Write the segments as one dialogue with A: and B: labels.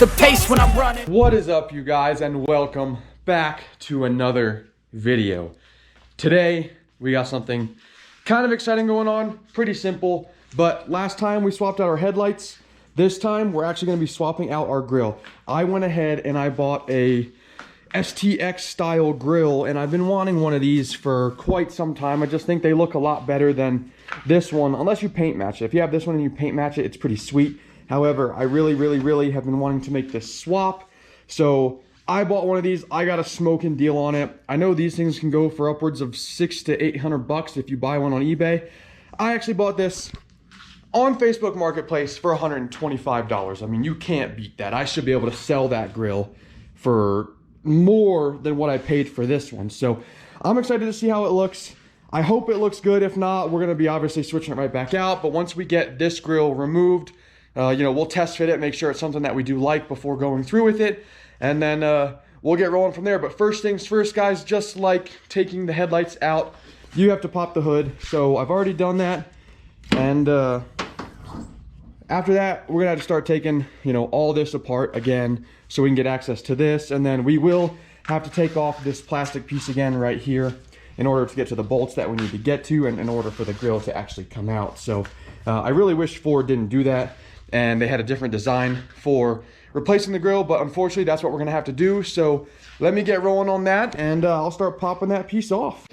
A: the pace when I'm running.
B: What is up, you guys, and welcome back to another video. Today we got something kind of exciting going on. Pretty simple, but last time we swapped out our headlights. This time we're actually going to be swapping out our grill. I went ahead and I bought a STX style grill, and I've been wanting one of these for quite some time. I just think they look a lot better than this one, unless you paint match it. If you have this one and you paint match it, it's pretty sweet. However, I really have been wanting to make this swap, so I bought one of these. I got a smoking deal on it. I know these things can go for upwards of $600 to $800 if you buy one on eBay. I actually bought this on Facebook Marketplace for $125. I mean, you can't beat that. I should be able to sell that grill for more than what I paid for this one. So I'm excited to see how it looks. I hope it looks good. If not, we're going to be obviously switching it right back out. But once we get this grill removed, we'll test fit it, make sure it's something that we do like before going through with it. And then we'll get rolling from there. But first things first, guys, just like taking the headlights out, you have to pop the hood. So I've already done that. And after that, we're gonna have to start taking, all this apart again so we can get access to this. And then we will have to take off this plastic piece again right here in order to get to the bolts that we need to get to, and in order for the grill to actually come out. So I really wish Ford didn't do that, and they had a different design for replacing the grill, but unfortunately that's what we're gonna have to do. So let me get rolling on that, and I'll start popping that piece off.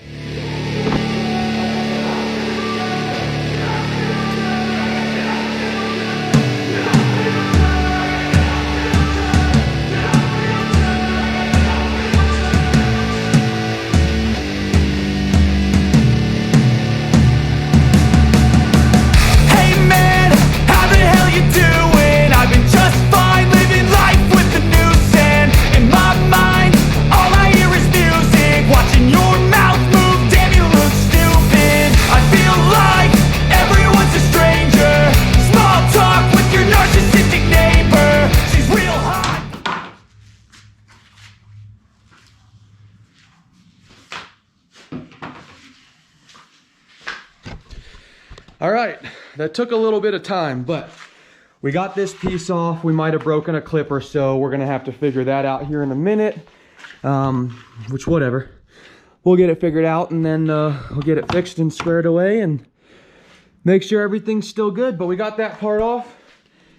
B: All right, that took a little bit of time, but we got this piece off. We might have broken a clip or so. We're gonna have to figure that out here in a minute, which whatever. We'll get it figured out, and then we'll get it fixed and squared away and make sure everything's still good. But we got that part off.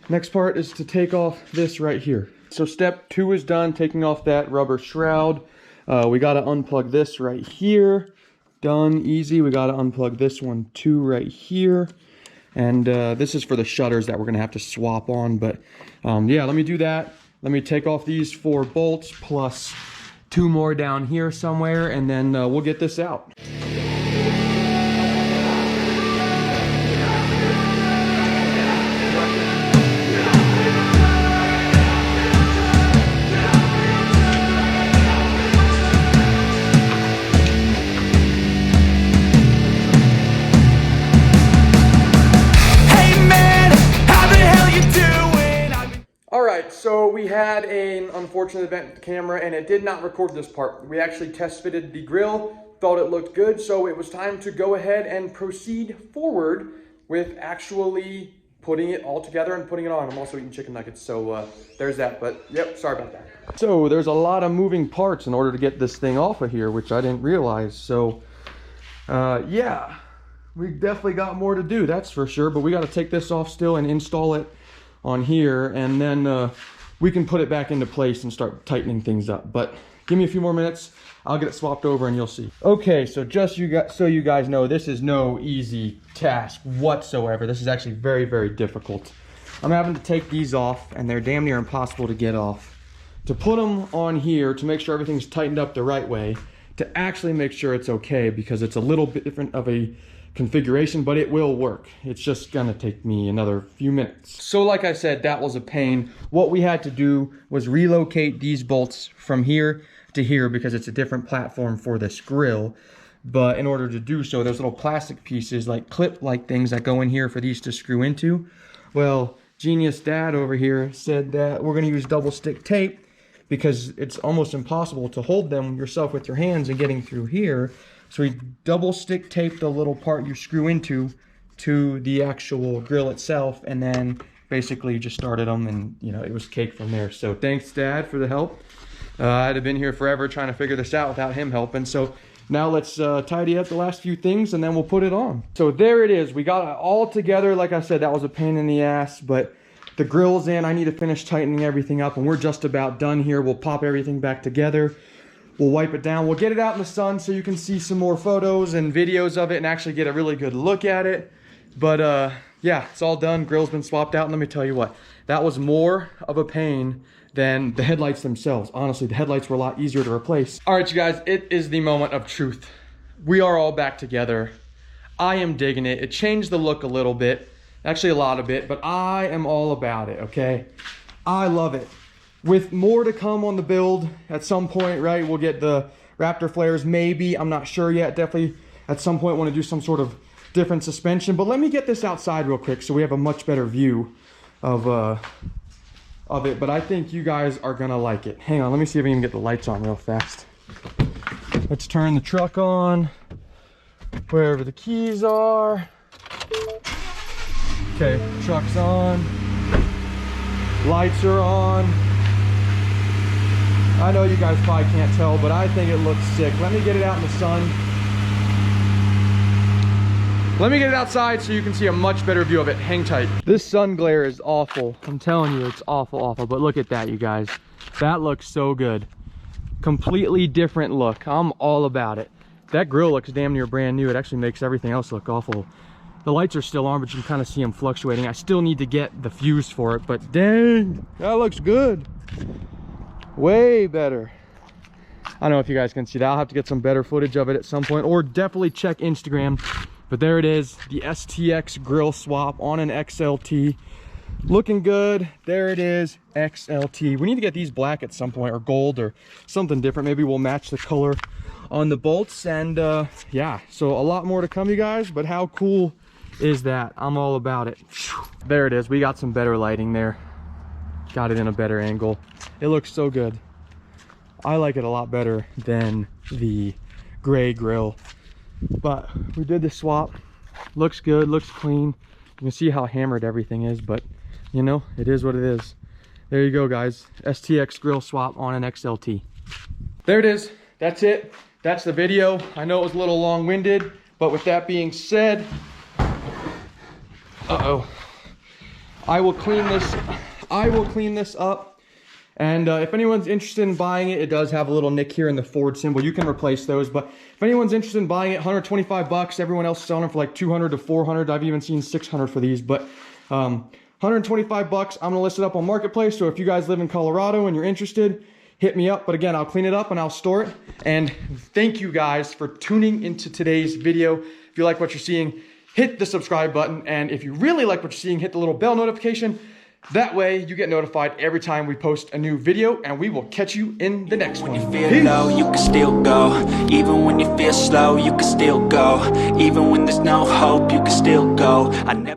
B: Next part is to take off this right here. So step 2 is done, taking off that rubber shroud. We gotta unplug this right here. Done, easy. We got to unplug this one too right here, and this is for the shutters that we're gonna have to swap on. But yeah, let me do that. Let me take off these 4 bolts plus 2 more down here somewhere, and then we'll get this out. So we had an unfortunate event with the camera, and it did not record this part. We actually test fitted the grill, thought it looked good, so it was time to go ahead and proceed forward with actually putting it all together and putting it on. I'm also eating chicken nuggets, so there's that. But yep, sorry about that. So there's a lot of moving parts in order to get this thing off of here, which I didn't realize. So yeah, we definitely got more to do, that's for sure. But we got to take this off still and install it on here, and then we can put it back into place and start tightening things up. But give me a few more minutes, I'll get it swapped over and you'll see. Okay, so just so you guys know, this is no easy task whatsoever. This is actually very difficult. I'm having to take these off, and they're damn near impossible to get off. To put them on here to make sure everything's tightened up the right way, to actually make sure it's okay, because it's a little bit different of a configuration, but it will work. It's just gonna take me another few minutes. So like I said, that was a pain. What we had to do was relocate these bolts from here to here because it's a different platform for this grill. But in order to do so, there's little plastic pieces, like clip-like things that go in here for these to screw into. Well, Genius Dad over here said that we're gonna use double stick tape because it's almost impossible to hold them yourself with your hands and getting through here. So we double stick tape the little part you screw into to the actual grill itself, and then basically just started them, and you know, it was cake from there. So thanks, Dad, for the help. I'd have been here forever trying to figure this out without him helping. So now let's tidy up the last few things and then we'll put it on. So there it is. We got it all together. Like I said, that was a pain in the ass, but the grill's in. I need to finish tightening everything up, and we're just about done here. We'll pop everything back together. We'll wipe it down. We'll get it out in the sun so you can see some more photos and videos of it and actually get a really good look at it. But yeah, it's all done. Grill's been swapped out, and let me tell you what, that was more of a pain than the headlights themselves. Honestly, the headlights were a lot easier to replace. All right, you guys, it is the moment of truth. We are all back together. I am digging it. It changed the look a little bit, actually a lot of it, but I am all about it, okay? I love it. With more to come on the build at some point, right? We'll get the Raptor flares, maybe. I'm not sure yet. Definitely at some point want to do some sort of different suspension. But let me get this outside real quick so we have a much better view of it. But I think you guys are gonna like it. Hang on, let me see if I can get the lights on real fast. Let's turn the truck on wherever the keys are. Okay, truck's on. Lights are on. I know you guys probably can't tell, but I think it looks sick. Let me get it out in the sun. Let me get it outside so you can see a much better view of it. Hang tight. This sun glare is awful. I'm telling you, it's awful, awful. But look at that, you guys. That looks so good. Completely different look. I'm all about it. That grill looks damn near brand new. It actually makes everything else look awful. The lights are still on, but you can kind of see them fluctuating. I still need to get the fuse for it, but dang, that looks good. Way better. I don't know if you guys can see that. I'll have to get some better footage of it at some point, or definitely check Instagram. But there it is, the STX grill swap on an XLT. Looking good. There it is, XLT. We need to get these black at some point, or gold, or something different. Maybe we'll match the color on the bolts. And yeah, so a lot more to come, you guys. But how cool is that? I'm all about it. There it is. We got some better lighting there. Got it in a better angle. It looks so good. I like it a lot better than the gray grill. But we did the swap. Looks good, looks clean. You can see how hammered everything is, but you know, it is what it is. There you go, guys. STX grill swap on an XLT. There it is. That's it. That's the video. I know it was a little long-winded, but with that being said, I will clean this up. And if anyone's interested in buying it, it does have a little nick here in the Ford symbol. You can replace those, but if anyone's interested in buying it, 125 bucks. Everyone else is selling them for like 200 to 400. I've even seen 600 for these, but 125 bucks. I'm gonna list it up on Marketplace. So if you guys live in Colorado and you're interested, hit me up. But again, I'll clean it up and I'll store it. And thank you guys for tuning into today's video. If you like what you're seeing, hit the subscribe button. And if you really like what you're seeing, hit the little bell notification. That way you get notified every time we post a new video, and we will catch you in the next one.
A: When you feel low, you can still go. Even when you feel slow, you can still go. Even when there's no hope, you can still go. I never